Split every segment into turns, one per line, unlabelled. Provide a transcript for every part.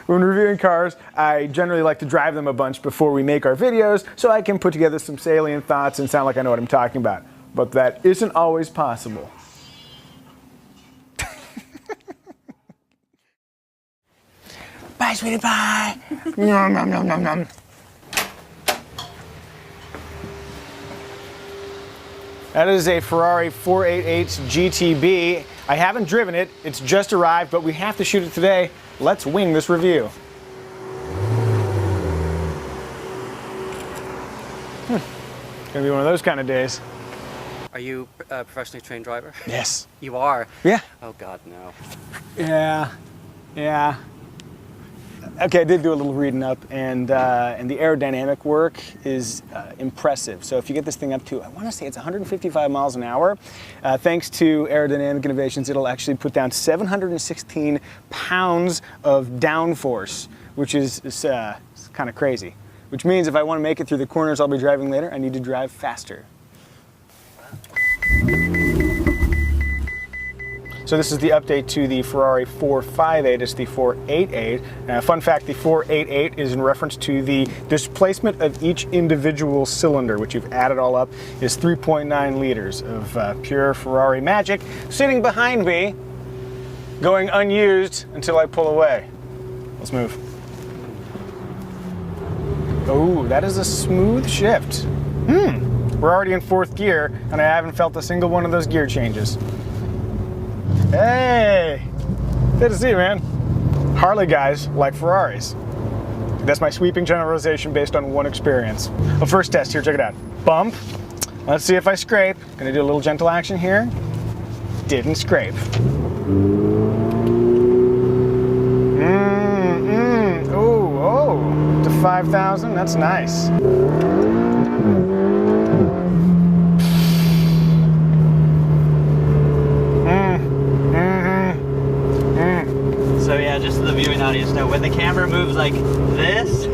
When reviewing cars, I generally like to drive them a bunch before we make our videos so I can put together some salient thoughts and sound like I know what I'm talking about. But that isn't always possible. Bye, sweetie, bye! Nom, nom, nom, nom, nom. That is a Ferrari 488 GTB. I haven't driven it, it's just arrived, but we have to shoot it today. Let's wing this review. Gonna be one of those kind of days.
Are you a professionally trained driver?
Yes.
You are?
Yeah.
Oh God, no.
Yeah. Okay, I did do a little reading up, and the aerodynamic work is impressive. So if you get this thing up to, I want to say it's 155 miles an hour, thanks to aerodynamic innovations, it'll actually put down 716 pounds of downforce, which is kind of crazy. Which means if I want to make it through the corners I'll be driving later, I need to drive faster. So this is the update to the Ferrari 458, it's the 488. Fun fact, the 488 is in reference to the displacement of each individual cylinder, which you've added all up, is 3.9 liters of pure Ferrari magic, sitting behind me, going unused until I pull away. Let's move. Oh, that is a smooth shift. We're already in 4th gear, and I haven't felt a single one of those gear changes. Hey! Good to see you, man. Harley guys like Ferraris. That's my sweeping generalization based on one experience. Well, first test here, check it out. Bump. Let's see if I scrape. Gonna do a little gentle action here. Didn't scrape. Oh, to 5,000, that's nice.
So yeah, just so the viewing audience know, when the camera moves like this,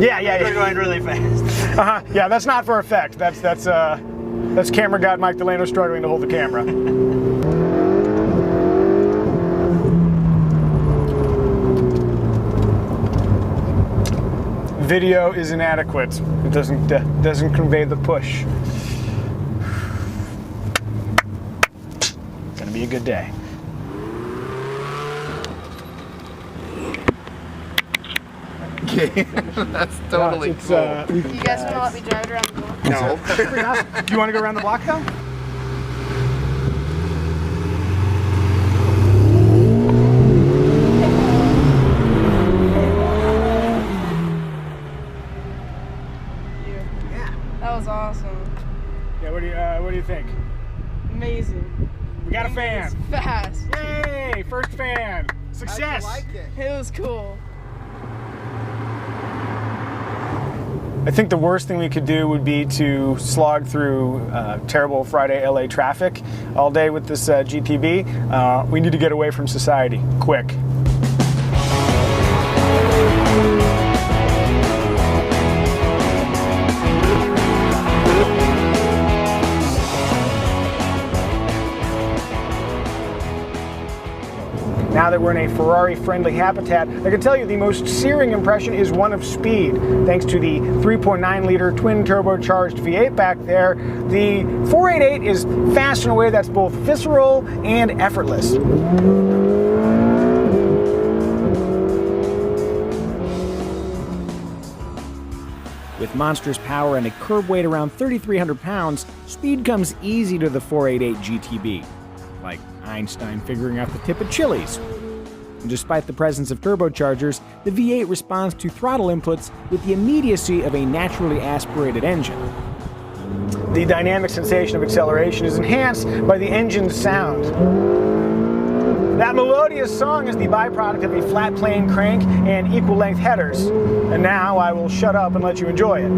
yeah,
we're going really fast.
Yeah, that's not for effect. That's camera god Mike Delano struggling to hold the camera. Video is inadequate. It doesn't convey the push. It's gonna be a good day.
That's totally cool.
You guys want to let me drive around the block?
No.
Do you want to go around the block though?
That was awesome.
Yeah. What do you think?
Amazing.
We got a fan.
It was fast.
Yay! First fan. Success.
I like it.
It was cool.
I think the worst thing we could do would be to slog through terrible Friday LA traffic all day with this GTB. We need to get away from society, quick. Now that we're in a Ferrari-friendly habitat, I can tell you the most searing impression is one of speed. Thanks to the 3.9-liter twin-turbocharged V8 back there, the 488 is fast in a way that's both visceral and effortless. With monstrous power and a curb weight around 3,300 pounds, speed comes easy to the 488 GTB. Like Einstein figuring out the tip of Chili's. And despite the presence of turbochargers, the V8 responds to throttle inputs with the immediacy of a naturally aspirated engine. The dynamic sensation of acceleration is enhanced by the engine's sound. That melodious song is the byproduct of a flat plane crank and equal-length headers. And now I will shut up and let you enjoy it.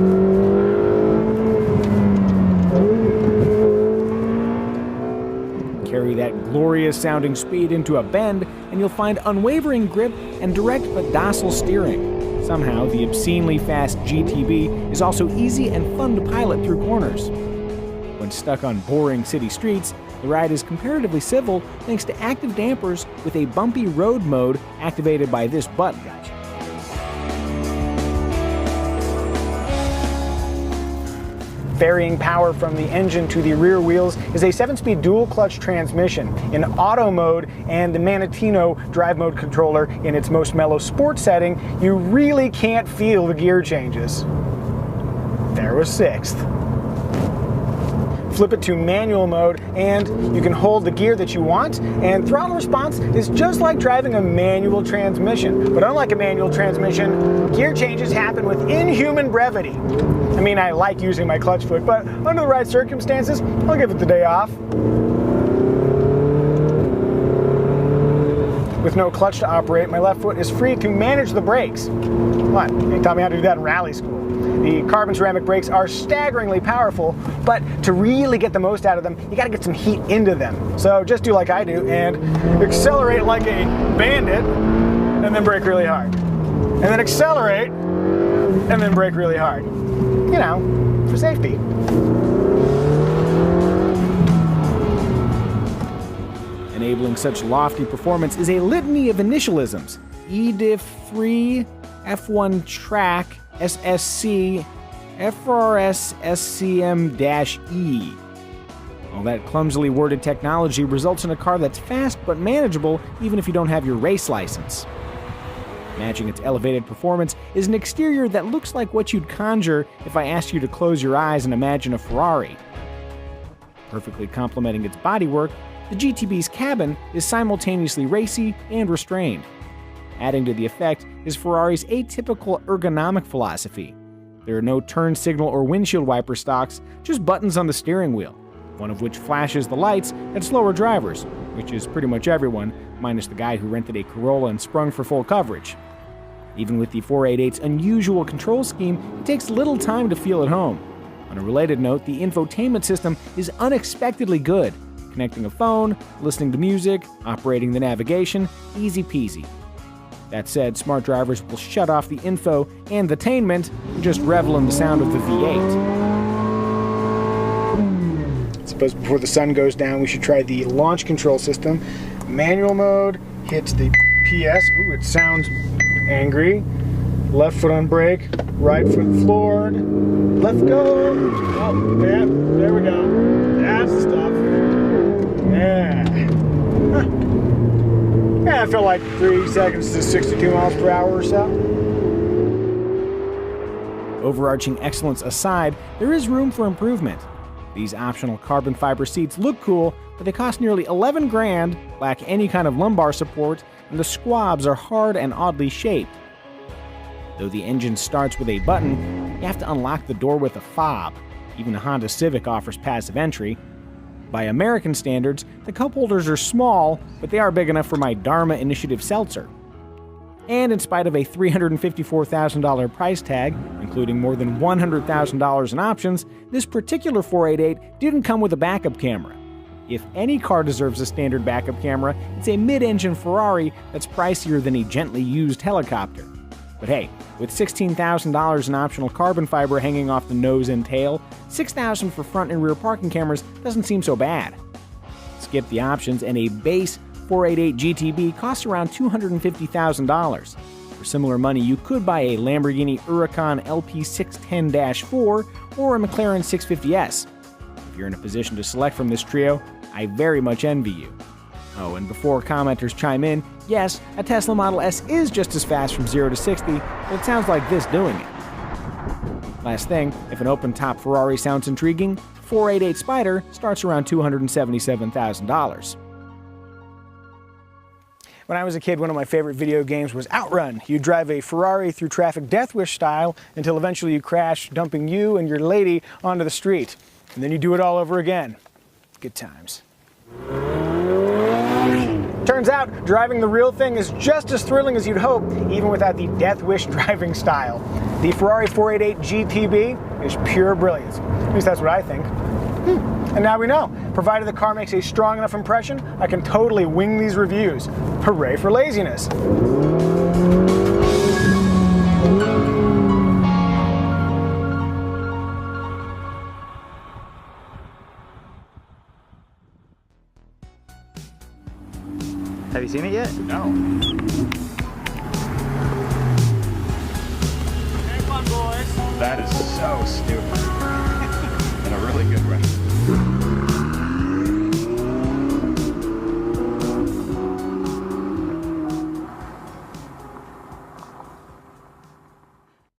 Carry that glorious sounding speed into a bend and you'll find unwavering grip and direct but docile steering. Somehow, the obscenely fast GTB is also easy and fun to pilot through corners. When stuck on boring city streets, the ride is comparatively civil thanks to active dampers with a bumpy road mode activated by this button. Varying power from the engine to the rear wheels is a 7-speed dual-clutch transmission in auto mode, and the Manatino drive mode controller in its most mellow sport setting. You really can't feel the gear changes. There was 6th. Flip it to manual mode and you can hold the gear that you want, and throttle response is just like driving a manual transmission. But unlike a manual transmission, gear changes happen with inhuman brevity. I mean, I like using my clutch foot, but under the right circumstances, I'll give it the day off. With no clutch to operate, my left foot is free to manage the brakes. What? They taught me how to do that in rally school. The carbon ceramic brakes are staggeringly powerful, but to really get the most out of them, you gotta get some heat into them. So just do like I do and accelerate like a bandit, and then brake really hard. And then accelerate, and then brake really hard. You know, for safety. Enabling such lofty performance is a litany of initialisms. EDIF3, F1 track, SSC, FRS SCM-E. All that clumsily worded technology results in a car that's fast but manageable even if you don't have your race license. Matching its elevated performance is an exterior that looks like what you'd conjure if I asked you to close your eyes and imagine a Ferrari. Perfectly complementing its bodywork, the GTB's cabin is simultaneously racy and restrained. Adding to the effect is Ferrari's atypical ergonomic philosophy. There are no turn signal or windshield wiper stocks, just buttons on the steering wheel, one of which flashes the lights at slower drivers, which is pretty much everyone, minus the guy who rented a Corolla and sprung for full coverage. Even with the 488's unusual control scheme, it takes little time to feel at home. On a related note, the infotainment system is unexpectedly good. Connecting a phone, listening to music, operating the navigation, easy peasy. That said, smart drivers will shut off the info and the tainment and just revel in the sound of the V8. I suppose before the sun goes down, we should try the launch control system. Manual mode, hits the PS. Ooh, it sounds angry. Left foot on brake, right foot floored. Let's go. Oh, yeah, there we go. That's the stuff. Yeah. Huh. Yeah, I felt like 3 seconds to 62 miles per hour or so. Overarching excellence aside, there is room for improvement. These optional carbon fiber seats look cool, but they cost nearly 11 grand, lack any kind of lumbar support, and the squabs are hard and oddly shaped. Though the engine starts with a button, you have to unlock the door with a fob. Even a Honda Civic offers passive entry. By American standards, the cup holders are small, but they are big enough for my Dharma Initiative seltzer. And in spite of a $354,000 price tag, including more than $100,000 in options, this particular 488 didn't come with a backup camera. If any car deserves a standard backup camera, it's a mid-engine Ferrari that's pricier than a gently used helicopter. But hey, with $16,000 in optional carbon fiber hanging off the nose and tail, $6,000 for front and rear parking cameras doesn't seem so bad. Skip the options and a base 488 GTB costs around $250,000. For similar money, you could buy a Lamborghini Huracan LP610-4 or a McLaren 650S. If you're in a position to select from this trio, I very much envy you. Oh, and before commenters chime in, yes, a Tesla Model S is just as fast from 0 to 60, but it sounds like this doing it. Last thing, if an open-top Ferrari sounds intriguing, 488 Spider starts around $277,000. When I was a kid, one of my favorite video games was Outrun. You drive a Ferrari through traffic Death Wish style until eventually you crash, dumping you and your lady onto the street. And then you do it all over again. Good times. Turns out, driving the real thing is just as thrilling as you'd hope, even without the Death Wish driving style. The Ferrari 488 GTB is pure brilliance. At least that's what I think. And now we know. Provided the car makes a strong enough impression, I can totally wing these reviews. Hooray for laziness.
Have you seen it yet?
No. Have fun, boys. That is so stupid.